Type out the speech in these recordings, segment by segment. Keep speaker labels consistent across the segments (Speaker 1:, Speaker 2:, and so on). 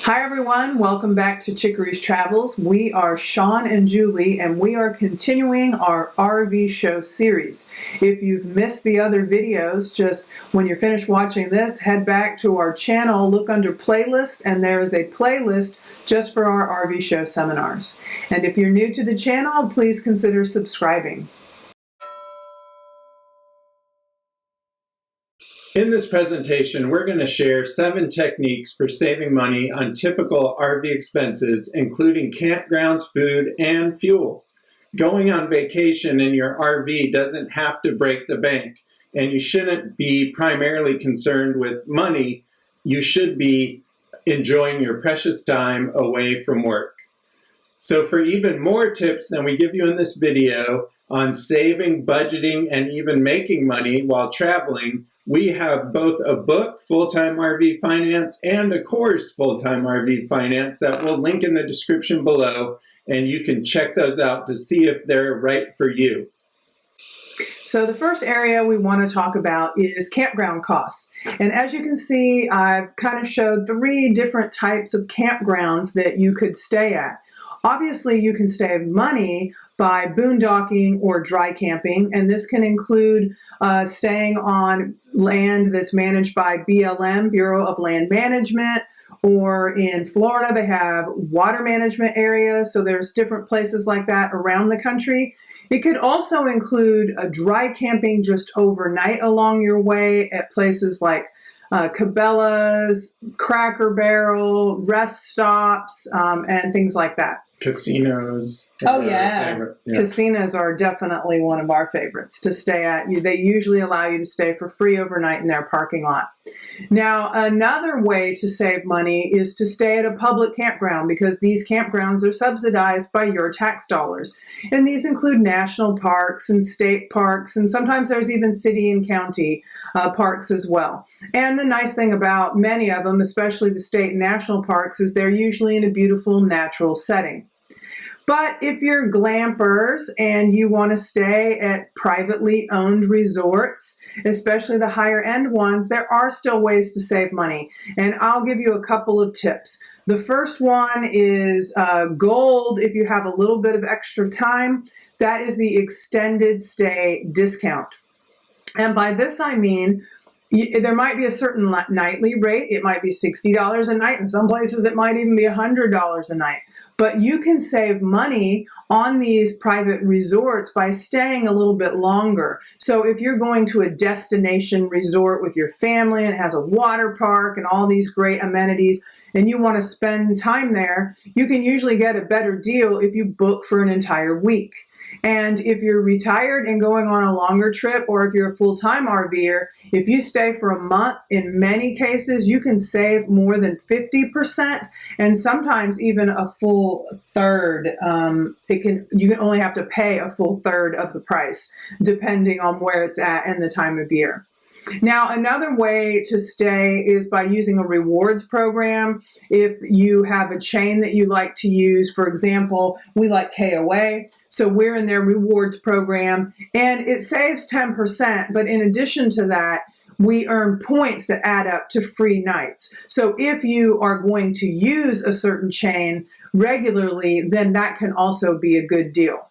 Speaker 1: Hi everyone, welcome back to Chicory's Travels. We are Sean and Julie and we are continuing our RV show series. If you've missed the other videos, just when you're finished watching this, head back to our channel, look under playlists, and there is a playlist just for our RV show seminars. And if you're new to the channel, please consider subscribing.
Speaker 2: In this presentation, we're going to share 7 techniques for saving money on typical RV expenses, including campgrounds, food, and fuel. Going on vacation in your RV doesn't have to break the bank, and you shouldn't be primarily concerned with money. You should be enjoying your precious time away from work. So for even more tips than we give you in this video on saving, budgeting, and even making money while traveling, we have both a book, Full-Time RV Finance, and a course, Full-Time RV Finance, that we'll link in the description below, and you can check those out to see if they're right for you.
Speaker 1: So the first area we want to talk about is campground costs. And as you can see, I've kind of showed 3 different types of campgrounds that you could stay at. Obviously, you can save money by boondocking or dry camping, and this can include staying on land that's managed by BLM, Bureau of Land Management, or in Florida they have water management areas, so there's different places like that around the country. It could also include dry camping just overnight along your way at places like Cabela's, Cracker Barrel, rest stops, and things like that.
Speaker 2: Casinos.
Speaker 1: Oh yeah. Casinos are definitely one of our favorites to stay at. They usually allow you to stay for free overnight in their parking lot. Now, another way to save money is to stay at a public campground, because these campgrounds are subsidized by your tax dollars. And these include national parks and state parks, and sometimes there's even city and county parks as well. And the nice thing about many of them, especially the state and national parks, is they're usually in a beautiful natural setting. But if you're glampers and you want to stay at privately owned resorts, especially the higher end ones, there are still ways to save money. And I'll give you a couple of tips. The first one is gold if you have a little bit of extra time. That is the extended stay discount. And by this I mean, there might be a certain nightly rate. It might be $60 a night. In some places it might even be $100 a night. But you can save money on these private resorts by staying a little bit longer. So if you're going to a destination resort with your family and it has a water park and all these great amenities, and you want to spend time there, you can usually get a better deal if you book for an entire week. And if you're retired and going on a longer trip, or if you're a full-time RVer, if you stay for a month, in many cases, you can save more than 50%, and sometimes even a full third. You can only have to pay a full third of the price, depending on where it's at and the time of year. Now, another way to stay is by using a rewards program. If you have a chain that you like to use, for example, we like KOA, so we're in their rewards program, and it saves 10%, but in addition to that, we earn points that add up to free nights. So if you are going to use a certain chain regularly, then that can also be a good deal.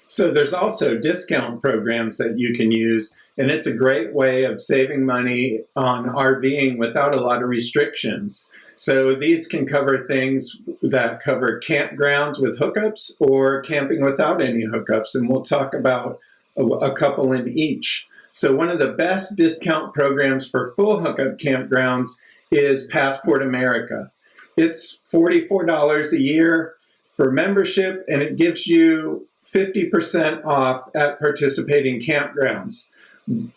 Speaker 2: So there's also discount programs that you can use, and it's a great way of saving money on RVing without a lot of restrictions. So these can cover things that cover campgrounds with hookups or camping without any hookups, and we'll talk about a couple in each. So one of the best discount programs for full hookup campgrounds is Passport America. It's $44 a year for membership, and it gives you 50% off at participating campgrounds.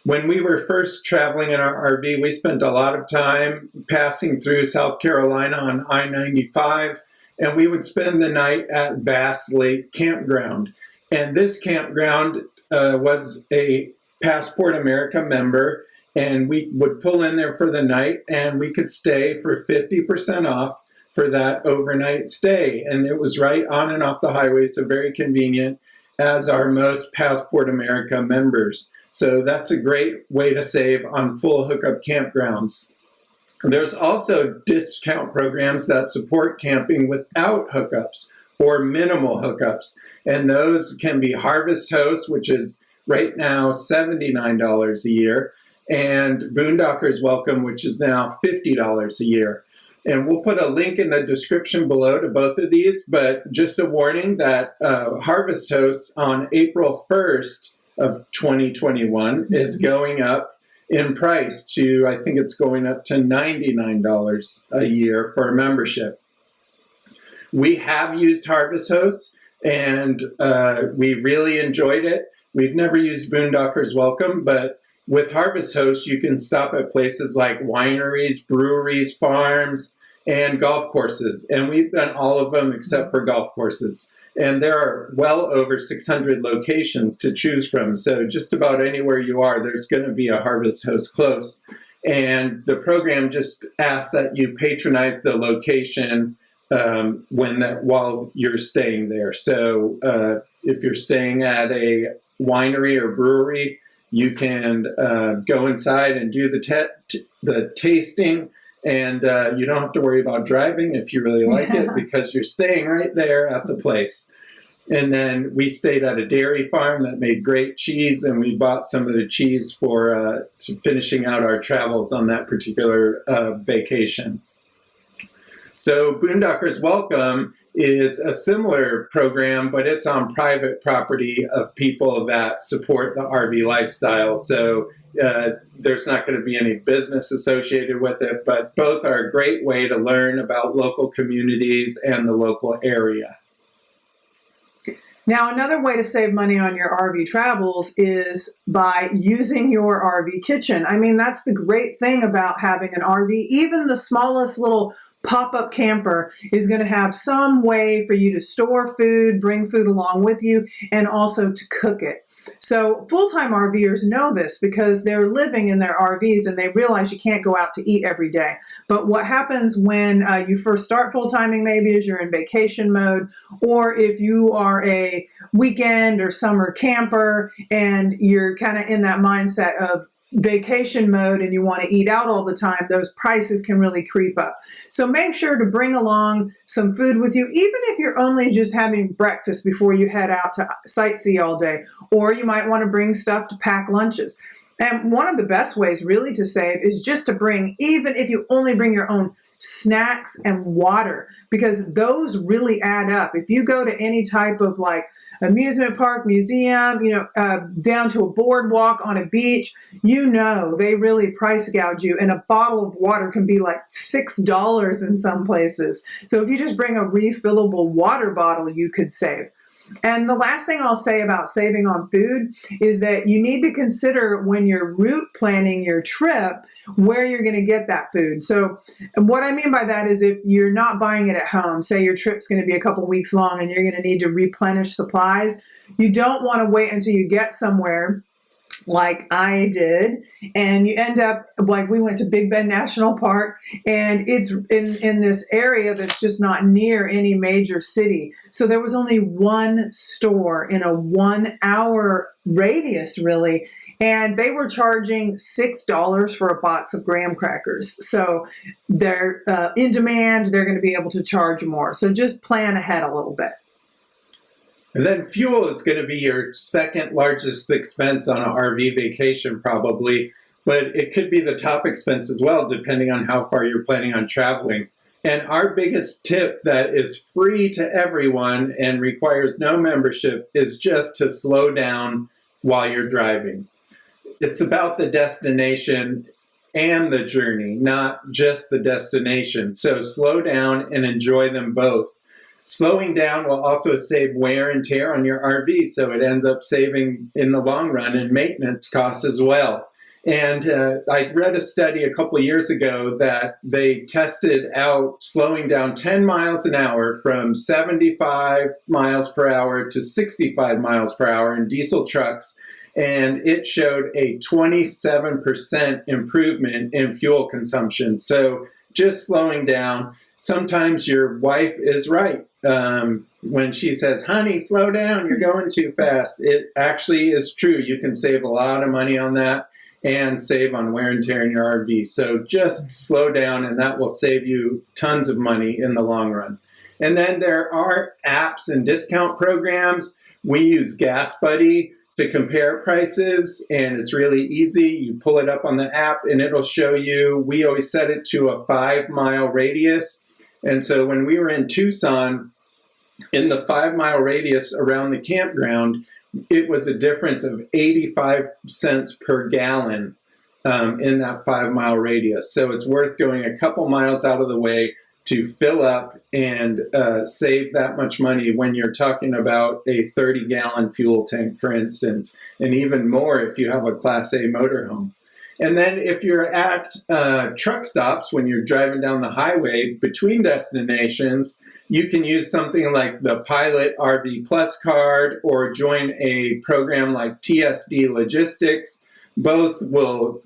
Speaker 2: When we were first traveling in our RV, we spent a lot of time passing through South Carolina on I-95, and we would spend the night at Bass Lake Campground. And this campground was a Passport America member, and we would pull in there for the night, and we could stay for 50% off for that overnight stay. And it was right on and off the highway, so very convenient, as are most Passport America members. So that's a great way to save on full hookup campgrounds. There's also discount programs that support camping without hookups or minimal hookups. And those can be Harvest Host, which is right now $79 a year, and Boondockers Welcome, which is now $50 a year. And we'll put a link in the description below to both of these, but just a warning that Harvest Host on April 1st of 2021 is going up in price to, I think it's going up to $99 a year for a membership. We have used Harvest Host, and we really enjoyed it. We've never used Boondockers Welcome, but with Harvest Host, you can stop at places like wineries, breweries, farms, and golf courses. And we've done all of them except for golf courses. And there are well over 600 locations to choose from. So just about anywhere you are, there's going to be a Harvest Host close. And the program just asks that you patronize the location while you're staying there. So if you're staying at a winery or brewery, you can go inside and do the tasting, and you don't have to worry about driving if you really like it, because you're staying right there at the place. And then we stayed at a dairy farm that made great cheese, and we bought some of the cheese for finishing out our travels on that particular vacation. So Boondockers Welcome is a similar program, but it's on private property of people that support the RV lifestyle. So there's not going to be any business associated with it, but both are a great way to learn about local communities and the local area.
Speaker 1: Now, another way to save money on your RV travels is by using your RV kitchen. I mean, that's the great thing about having an RV. Even the smallest little pop-up camper is going to have some way for you to store food, bring food along with you, and also to cook it. So full-time RVers know this because they're living in their RVs and they realize you can't go out to eat every day. But what happens when you first start full-timing maybe is you're in vacation mode, or if you are a weekend or summer camper and you're kind of in that mindset of vacation mode and you want to eat out all the time, those prices can really creep up. So make sure to bring along some food with you, even if you're only just having breakfast before you head out to sightsee all day, or you might want to bring stuff to pack lunches. And one of the best ways really to save is just to bring, even if you only bring your own snacks and water, because those really add up. If you go to any type of like amusement park, museum, down to a boardwalk on a beach, they really price gouge you. And a bottle of water can be like $6 in some places. So if you just bring a refillable water bottle, you could save. And the last thing I'll say about saving on food is that you need to consider when you're route planning your trip, where you're going to get that food. So what I mean by that is if you're not buying it at home, say your trip's going to be a couple weeks long and you're going to need to replenish supplies, you don't want to wait until you get somewhere like I did, and you end up like we went to Big Bend National Park, and it's in this area that's just not near any major city. So there was only one store in a 1 hour radius, really, and they were charging $6 for a box of graham crackers. So they're in demand, they're going to be able to charge more. So just plan ahead a little bit.
Speaker 2: And then fuel is going to be your second largest expense on an RV vacation, probably, but it could be the top expense as well, depending on how far you're planning on traveling. And our biggest tip that is free to everyone and requires no membership is just to slow down while you're driving. It's about the destination and the journey, not just the destination. So slow down and enjoy them both. Slowing down will also save wear and tear on your RV, so it ends up saving in the long run in maintenance costs as well. And I read a study a couple of years ago that they tested out slowing down 10 miles an hour from 75 miles per hour to 65 miles per hour in diesel trucks, and it showed a 27% improvement in fuel consumption. So just slowing down. Sometimes your wife is right. When she says, honey, slow down, you're going too fast. It actually is true. You can save a lot of money on that. and save on wear and tear in your RV. So just slow down, and that will save you tons of money in the long run. And then there are apps and discount programs. We use Gas Buddy to compare prices, and it's really easy. You pull it up on the app and it'll show you. We always set it to a 5-mile radius. And so when we were in Tucson, in the 5-mile radius around the campground, it was a difference of 85 cents per gallon in that 5-mile radius. So it's worth going a couple miles out of the way to fill up and save that much money when you're talking about a 30-gallon fuel tank, for instance, and even more if you have a Class A motorhome. And then if you're at truck stops, when you're driving down the highway between destinations, you can use something like the Pilot RV Plus card or join a program like TSD Logistics. Both will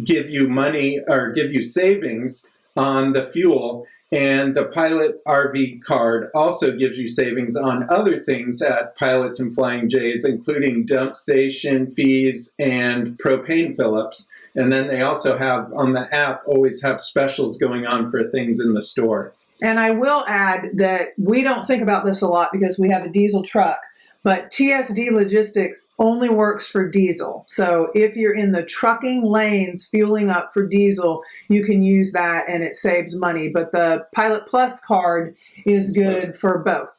Speaker 2: give you money or give you savings on the fuel. And the Pilot RV card also gives you savings on other things at Pilots and Flying J's, including dump station fees and propane fill-ups. And then they also have, on the app, always have specials going on for things in the store.
Speaker 1: And I will add that we don't think about this a lot because we have a diesel truck, but TSD Logistics only works for diesel. So if you're in the trucking lanes fueling up for diesel, you can use that and it saves money. But the Pilot Plus card is good for both.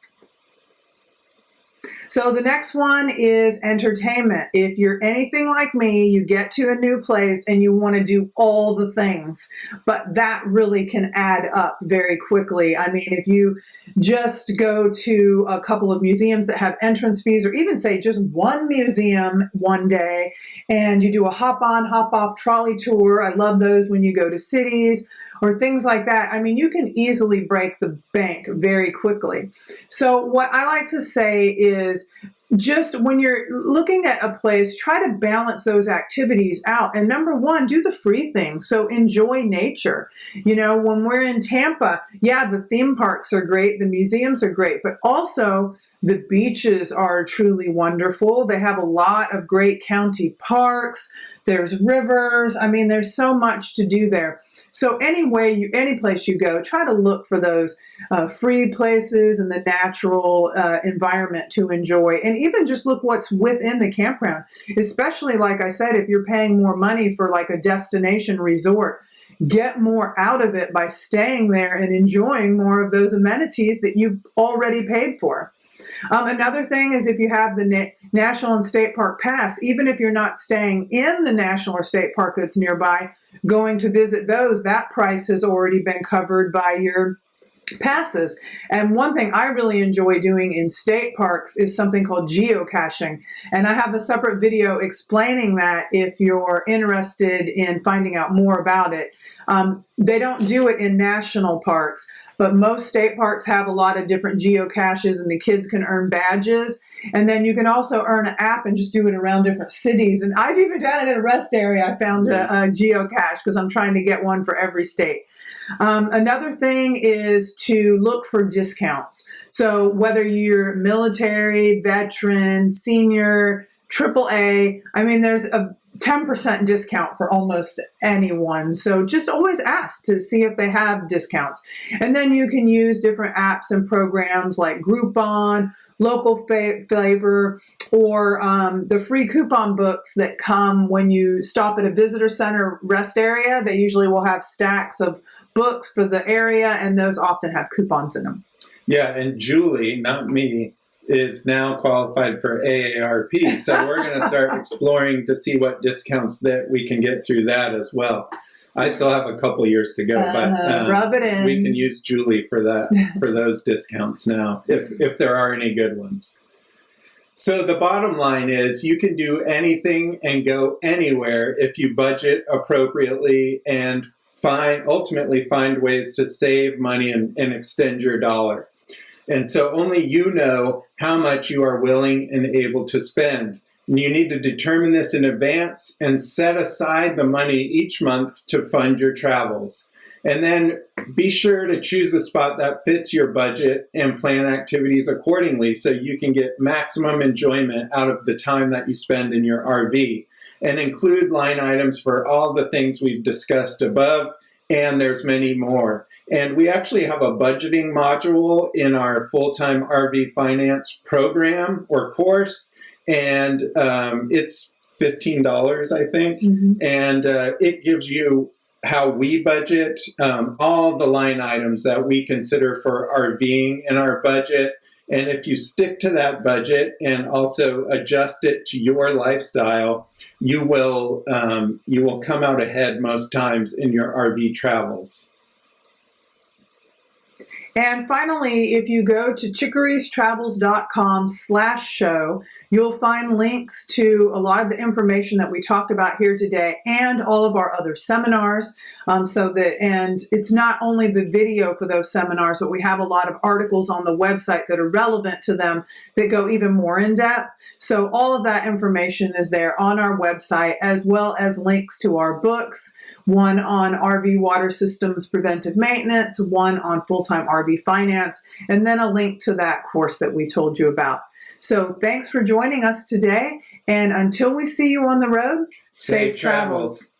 Speaker 1: So the next one is entertainment. If you're anything like me, you get to a new place and you want to do all the things, but that really can add up very quickly. I mean, if you just go to a couple of museums that have entrance fees, or even say just one museum one day, and you do a hop-on, hop-off trolley tour. I love those when you go to cities or things like that. I mean, you can easily break the bank very quickly. So what I like to say is, just when you're looking at a place, try to balance those activities out. And number one, do the free things. So enjoy nature. You know, when we're in Tampa, yeah, the theme parks are great, the museums are great, but also the beaches are truly wonderful. They have a lot of great county parks. There's rivers. I mean, there's so much to do there. So any place you go, try to look for those free places and the natural environment to enjoy. And even just look what's within the campground, especially, like I said, if you're paying more money for like a destination resort, get more out of it by staying there and enjoying more of those amenities that you already paid for. Another thing is, if you have the National and State Park Pass, even if you're not staying in the National or State Park that's nearby, going to visit those, that price has already been covered by your passes. And one thing I really enjoy doing in state parks is something called geocaching. And I have a separate video explaining that if you're interested in finding out more about it. They don't do it in national parks, but most state parks have a lot of different geocaches, and the kids can earn badges. And then you can also earn an app and just do it around different cities. And I've even done it in a rest area. I found a geocache because I'm trying to get one for every state. Another thing is to look for discounts. So whether you're military, veteran, senior, AAA, I mean, there's a 10% discount for almost anyone. So just always ask to see if they have discounts. And then you can use different apps and programs like Groupon, Local Flavor, or the free coupon books that come when you stop at a visitor center rest area. They usually will have stacks of books for the area, and those often have coupons in them.
Speaker 2: Yeah, and Julie, not me, is now qualified for AARP. So we're going to start exploring to see what discounts that we can get through that as well. I still have a couple years to go, but
Speaker 1: rub it in.
Speaker 2: We can use Julie for that, for those discounts now, if there are any good ones. So the bottom line is, you can do anything and go anywhere if you budget appropriately and ultimately find ways to save money and extend your dollar. And so only you know how much you are willing and able to spend. And you need to determine this in advance and set aside the money each month to fund your travels. And then be sure to choose a spot that fits your budget and plan activities accordingly so you can get maximum enjoyment out of the time that you spend in your RV. and include line items for all the things we've discussed above, and there's many more. And we actually have a budgeting module in our full-time RV finance program or course, and it's $15, I think, and it gives you how we budget, all the line items that we consider for RVing in our budget. And if you stick to that budget and also adjust it to your lifestyle, you will come out ahead most times in your RV travels.
Speaker 1: And finally, if you go to chicories.travels.com/show, you'll find links to a lot of the information that we talked about here today and all of our other seminars. And it's not only the video for those seminars, but we have a lot of articles on the website that are relevant to them that go even more in depth. So all of that information is there on our website, as well as links to our books, one on RV water systems preventive maintenance, one on full-time RV finance, and then a link to that course that we told you about. So thanks for joining us today. And until we see you on the road, safe travels.